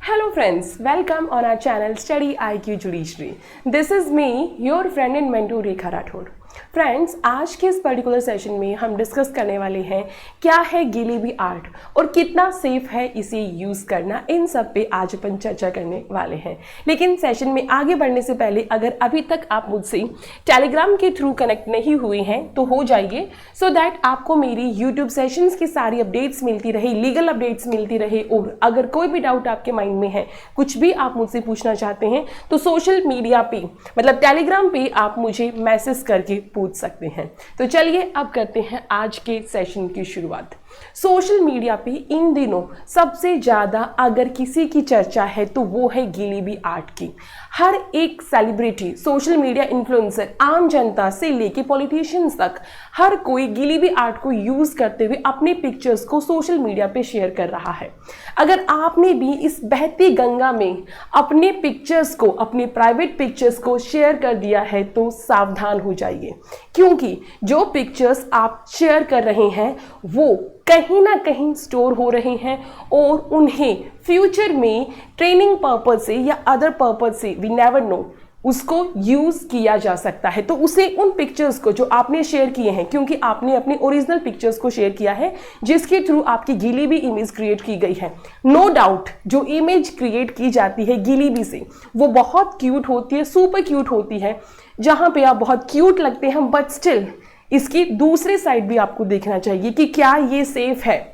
Hello friends, welcome on our channel Study IQ Judiciary. This is me, your friend and mentor Rekha Rathod. Friends, आज के इस particular session में हम discuss करने वाले हैं क्या है गिलीबी आर्ट और कितना सेफ है इसे यूज़ करना। इन सब पे आज अपन चर्चा करने वाले हैं। लेकिन सेशन में आगे बढ़ने से पहले अगर अभी तक आप मुझसे टेलीग्राम के थ्रू कनेक्ट नहीं हुए हैं तो हो जाइए, सो दैट आपको मेरी यूट्यूब सेशंस की सारी अपडेट्स मिलती रहे, लीगल अपडेट्स मिलती रहे। और अगर कोई भी डाउट आपके माइंड में है, कुछ भी आप मुझसे पूछना चाहते हैं, तो सोशल मीडिया पे मतलब टेलीग्राम पे आप मुझे मैसेज करके पूछ सकते हैं। तो चलिए अब करते हैं आज के सेशन की शुरुआत। सोशल मीडिया पे इन दिनों सबसे ज़्यादा अगर किसी की चर्चा है तो वो है गिलीबी आर्ट की। हर एक सेलिब्रिटी, सोशल मीडिया इन्फ्लुएंसर, आम जनता से लेके पॉलिटिशियंस तक हर कोई गिलीबी आर्ट को यूज़ करते हुए अपने पिक्चर्स को सोशल मीडिया पे शेयर कर रहा है। अगर आपने भी इस बहती गंगा में अपने पिक्चर्स को, अपने प्राइवेट पिक्चर्स को शेयर कर दिया है तो सावधान हो जाइए, क्योंकि जो पिक्चर्स आप शेयर कर रहे हैं वो कहीं ना कहीं स्टोर हो रहे हैं और उन्हें फ्यूचर में ट्रेनिंग पर्पज से या अदर पर्पज से, वी नेवर नो, उसको यूज़ किया जा सकता है। तो उसे उन पिक्चर्स को जो आपने शेयर किए हैं, क्योंकि आपने अपने ओरिजिनल पिक्चर्स को शेयर किया है जिसके थ्रू आपकी गिलीबी इमेज क्रिएट की गई है, नो डाउट जो इमेज क्रिएट की जाती है गिलीबी से वो बहुत क्यूट होती है, सुपर क्यूट होती है, जहाँ पे आप बहुत क्यूट लगते हैं, बट स्टिल इसकी दूसरी साइड भी आपको देखना चाहिए कि क्या ये सेफ है।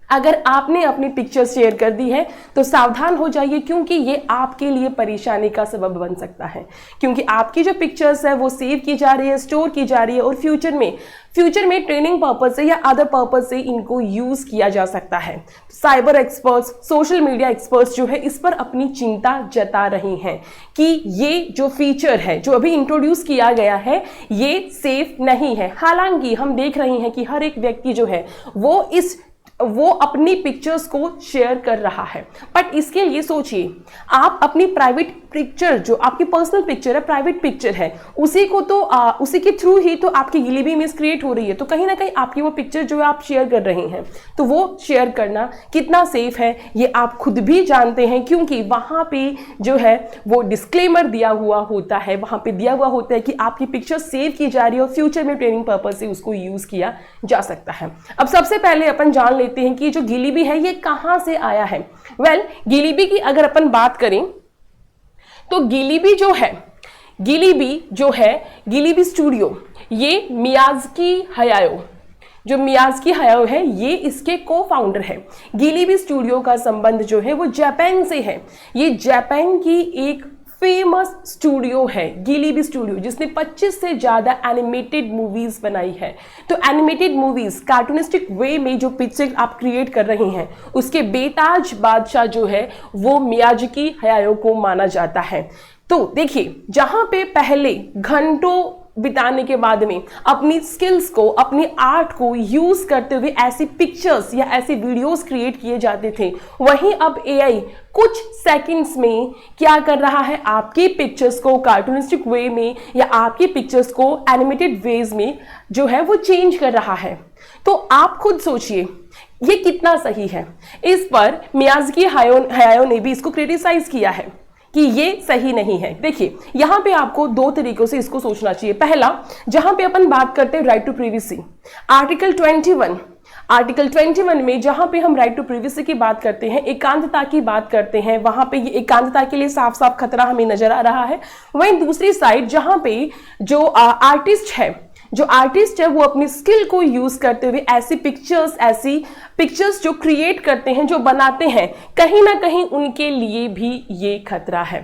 अगर आपने अपनी पिक्चर्स शेयर कर दी है तो सावधान हो जाइए, क्योंकि ये आपके लिए परेशानी का सबब बन सकता है, क्योंकि आपकी जो पिक्चर्स है वो सेव की जा रही है, स्टोर की जा रही है और फ्यूचर में ट्रेनिंग पर्पज से या अदर पर्पज से इनको यूज किया जा सकता है। Cyber experts, social media experts जो है इस पर अपनी चिंता जता रही हैं कि ये जो फीचर है जो अभी इंट्रोड्यूस किया गया है ये सेफ नहीं है। हालांकि हम देख रहे हैं कि हर एक व्यक्ति जो है वो अपनी पिक्चर्स को शेयर कर रहा है, बट इसके लिए सोचिए, आप अपनी प्राइवेट पिक्चर, जो आपकी पर्सनल पिक्चर है, प्राइवेट पिक्चर है, उसी को तो उसी के थ्रू ही तो आपकी गिलीबी इमेज क्रिएट हो रही है। तो कहीं ना कहीं आपकी वो पिक्चर जो आप शेयर कर रहे हैं तो वो शेयर करना कितना सेफ है ये आप खुद भी जानते हैं, क्योंकि वहाँ पे जो है वो डिस्क्लेमर दिया हुआ होता है, वहाँ पे दिया हुआ होता है कि आपकी पिक्चर सेव की जा रही है और फ्यूचर में ट्रेनिंग पर्पज से उसको यूज़ किया जा सकता है। अब सबसे पहले अपन जान लेते हैं कि जो गिलीबी है ये कहाँ से आया है। गिलीबी की अगर अपन बात करें तो गिलीबी स्टूडियो, ये मियाज़की हयाओ है, ये इसके को फाउंडर है। गिलीबी स्टूडियो का संबंध जो है वो जापान से है। ये जापान की एक फेमस स्टूडियो है गिलीबी स्टूडियो, जिसने 25 से ज़्यादा एनिमेटेड मूवीज़ बनाई है। तो एनिमेटेड मूवीज़ कार्टूनिस्टिक वे में जो पिक्चर आप क्रिएट कर रहे हैं उसके बेताज बादशाह जो है वो मियाज़की हयाओ को माना जाता है। तो देखिए, जहाँ पे पहले घंटों बिताने के बाद में अपनी स्किल्स को, अपनी आर्ट को यूज करते हुए ऐसी पिक्चर्स या ऐसे वीडियोस क्रिएट किए जाते थे, वहीं अब एआई कुछ सेकंड्स में क्या कर रहा है, आपकी पिक्चर्स को कार्टूनिस्टिक वे में या आपकी पिक्चर्स को एनिमेटेड वेज में जो है वो चेंज कर रहा है। तो आप खुद सोचिए ये कितना सही है। इस पर मियाज़की हयाओ ने भी इसको क्रिटिसाइज किया है कि ये सही नहीं है। देखिए, यहाँ पे आपको दो तरीकों से इसको सोचना चाहिए। पहला, जहाँ पे अपन बात करते हैं राइट टू प्रिवेसी, आर्टिकल 21 में जहाँ पे हम राइट टू प्रिवेसी की बात करते हैं, एकांतता की बात करते हैं, वहाँ पे ये एकांतता के लिए साफ साफ खतरा हमें नजर आ रहा है। वहीं दूसरी साइड जहाँ पे जो आर्टिस्ट है वो अपनी स्किल को यूज करते हुए ऐसी पिक्चर्स जो क्रिएट करते हैं, जो बनाते हैं, कहीं ना कहीं उनके लिए भी ये खतरा है।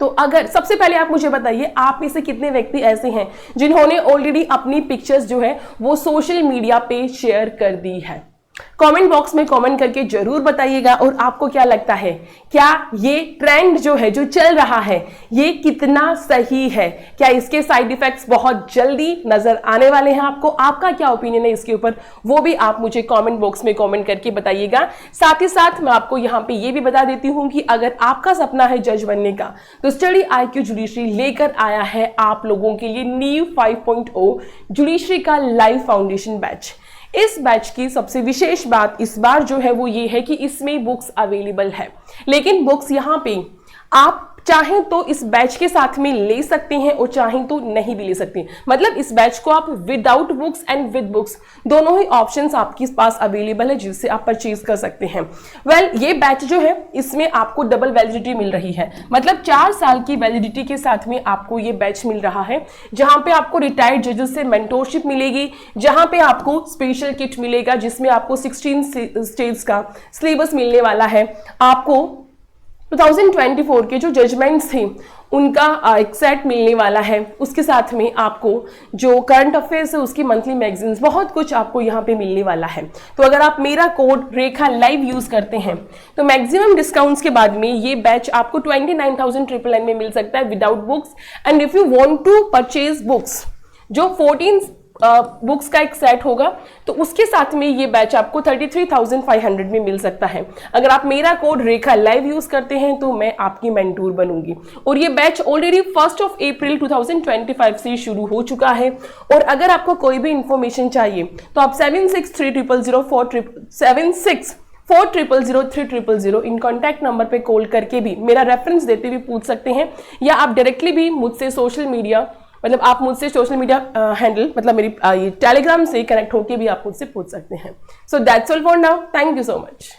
तो अगर सबसे पहले आप मुझे बताइए, आप में से कितने व्यक्ति ऐसे हैं जिन्होंने ऑलरेडी अपनी पिक्चर्स जो है वो सोशल मीडिया पे शेयर कर दी है। कमेंट बॉक्स में कमेंट करके जरूर बताइएगा। और आपको क्या लगता है, क्या ये ट्रेंड जो है, जो चल रहा है, ये कितना सही है? क्या इसके साइड इफेक्ट्स बहुत जल्दी नजर आने वाले हैं आपको? आपका क्या ओपिनियन है इसके ऊपर, वो भी आप मुझे कमेंट बॉक्स में कमेंट करके बताइएगा। साथ ही साथ मैं आपको यहाँ पे ये भी बता देती हूँ कि अगर आपका सपना है जज बनने का, तो स्टडी IQ जुडिशरी लेकर आया है आप लोगों के लिए नीव 5.0 जुडिशरी का लाइव फाउंडेशन बैच। इस बैच की सबसे विशेष बात इस बार जो है वो ये है कि इसमें बुक्स अवेलेबल है, लेकिन बुक्स यहाँ पे आप चाहें तो इस बैच के साथ में ले सकते हैं और चाहें तो नहीं भी ले सकते हैं। मतलब इस बैच को आप without books and with books दोनों ही ऑप्शंस आपके पास अवेलेबल है जिससे आप परचेज कर सकते हैं। ये बैच जो है इसमें आपको डबल वैलिडिटी मिल रही है, मतलब 4 साल की वैलिडिटी के साथ में आपको ये बैच मिल रहा है, जहां पे आपको रिटायर्ड जजेस से मेंटोरशिप मिलेगी, जहां पे आपको स्पेशल किट मिलेगा जिसमें आपको 16 स्टेट्स का सिलेबस मिलने वाला है, आपको 2024 के जो जजमेंट्स थे उनका एक सेट मिलने वाला है, उसके साथ में आपको जो करंट अफेयर्स है उसकी मंथली मैगजीन्स, बहुत कुछ आपको यहाँ पे मिलने वाला है। तो अगर आप मेरा कोड रेखा लाइव यूज करते हैं तो मैक्सिमम डिस्काउंट्स के बाद में ये बैच आपको 29,999 में मिल सकता है without books. And if you want to purchase books, जो 14 बुक्स का एक सेट होगा, तो उसके साथ में ये बैच आपको 33,500 में मिल सकता है। अगर आप मेरा कोड रेखा लाइव यूज करते हैं तो मैं आपकी मेंटोर बनूंगी। और ये बैच ऑलरेडी 1 अप्रैल 2025 से शुरू हो चुका है। और अगर आपको कोई भी इंफॉर्मेशन चाहिए तो आप 76300400 इन कॉन्टैक्ट नंबर पे कॉल करके भी मेरा रेफरेंस देते हुए पूछ सकते हैं, या आप डायरेक्टली भी मुझसे सोशल मीडिया हैंडल मतलब मेरी ये टेलीग्राम से कनेक्ट होके भी आप मुझसे पूछ सकते हैं। So that's all for now, thank you so much.